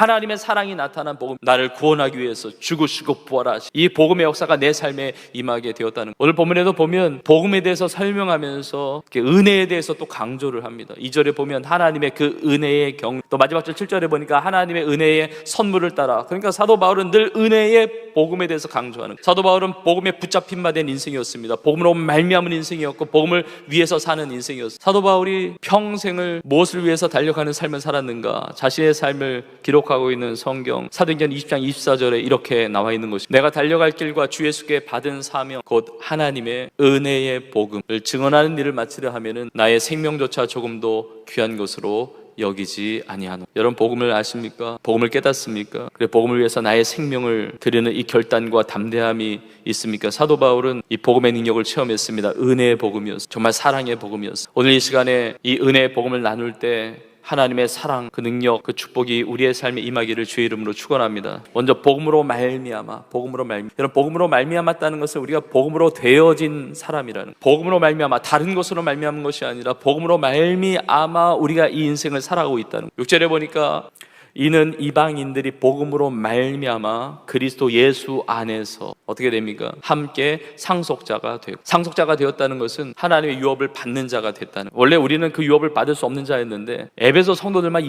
하나님의 사랑이 나타난 복음, 나를 구원하기 위해서 죽으시고 부활하시, 이 복음의 역사가 내 삶에 임하게 되었다는. 오늘 본문에도 보면 복음에 대해서 설명하면서 은혜에 대해서 또 강조를 합니다. 2절에 보면 하나님의 그 은혜의 경, 또 마지막 절 7절에 보니까 하나님의 은혜의 선물을 따라. 그러니까 사도 바울은 늘 은혜의 복음에 대해서 강조하는, 사도 바울은 복음에 붙잡힌 바 된 인생이었습니다. 복음으로 말미암은 인생이었고 복음을 위해서 사는 인생이었습니다. 사도 바울이 평생을 무엇을 위해서 달려가는 삶을 살았는가, 자신의 삶을 기록하고 있는 성경 사도행전 20장 24절에 이렇게 나와 있는 것입니다. 내가 달려갈 길과 주 예수께 받은 사명 곧 하나님의 은혜의 복음을 증언하는 일을 마치려 하면은 나의 생명조차 조금도 귀한 것으로 여기지 아니하노. 여러분, 복음을 아십니까? 복음을 깨닫습니까? 그래, 복음을 위해서 나의 생명을 드리는 이 결단과 담대함이 있습니까? 사도 바울은 이 복음의 능력을 체험했습니다. 은혜의 복음이었어. 정말 사랑의 복음이었어. 오늘 이 시간에 이 은혜의 복음을 나눌 때 하나님의 사랑, 그 능력, 그 축복이 우리의 삶에 임하기를 주의 이름으로 축원합니다. 먼저 복음으로 말미암아, 복음으로 말미암아. 여러분, 복음으로 말미암았다는 것은 우리가 복음으로 되어진 사람이라는, 복음으로 말미암아, 다른 것으로 말미암은 것이 아니라 복음으로 말미암아 우리가 이 인생을 살아가고 있다는. 6절에 보니까 이는 이방인들이 복음으로 말미암아 그리스도 예수 안에서 어떻게 됩니까? 함께 상속자가 되고, 상속자가 되었다는 것은 하나님의 유업을 받는 자가 됐다는. 원래 우리는 그 유업을 받을 수 없는 자였는데 에베소 성도들만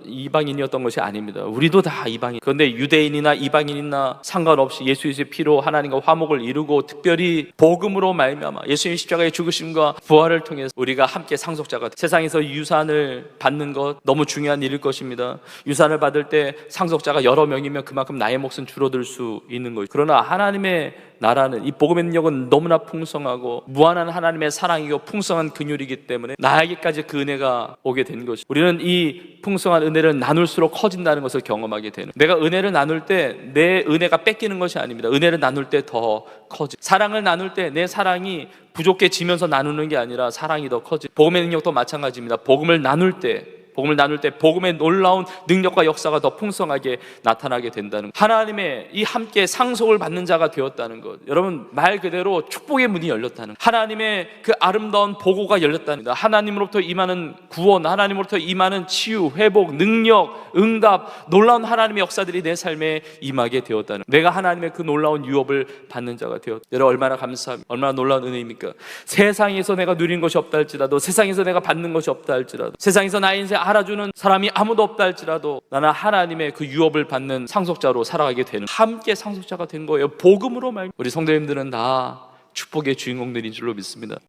이방인이었던 것이 아닙니다. 우리도 다 이방인. 그런데 유대인이나 이방인이나 상관없이 예수의 피로 하나님과 화목을 이루고, 특별히 복음으로 말미암아 예수님 십자가의 죽으심과 부활을 통해서 우리가 함께 상속자가 돼. 세상에서 유산을 받는 것 너무 중요한 일일 것입니다. 유산을 받을 때 상속자가 여러 명이면 그만큼 나의 몫은 줄어들 수 있는 거죠. 그러나 하나님의 나라는, 이 복음의 능력은 너무나 풍성하고 무한한 하나님의 사랑이고 풍성한 긍휼이기 때문에 나에게까지 그 은혜가 오게 된 것이죠. 우리는 이 풍성한 은혜를 나눌수록 커진다는 것을 경험하게 되는, 내가 은혜를 나눌 때 내 은혜가 뺏기는 것이 아닙니다. 은혜를 나눌 때 더 커지. 사랑을 나눌 때 내 사랑이 부족해지면서 나누는 게 아니라 사랑이 더 커지. 복음의 능력도 마찬가지입니다. 복음을 나눌 때 복음의 놀라운 능력과 역사가 더 풍성하게 나타나게 된다는 것. 하나님의 이 함께 상속을 받는 자가 되었다는 것. 여러분, 말 그대로 축복의 문이 열렸다는 것. 하나님의 그 아름다운 보고가 열렸다는 것. 하나님으로부터 임하는 구원, 하나님으로부터 임하는 치유, 회복, 능력, 응답, 놀라운 하나님의 역사들이 내 삶에 임하게 되었다는 것. 내가 하나님의 그 놀라운 유업을 받는 자가 되었다. 여러분, 얼마나 감사합니다. 얼마나 놀라운 은혜입니까? 세상에서 내가 누린 것이 없다 할지라도, 세상에서 내가 받는 것이 없다 할지라도, 세상에서 나의 인생 알아주는 사람이 아무도 없다 할지라도 나는 하나님의 그 유업을 받는 상속자로 살아가게 되는, 함께 상속자가 된 거예요. 복음으로 우리 성도님들은 다 축복의 주인공들인 줄로 믿습니다.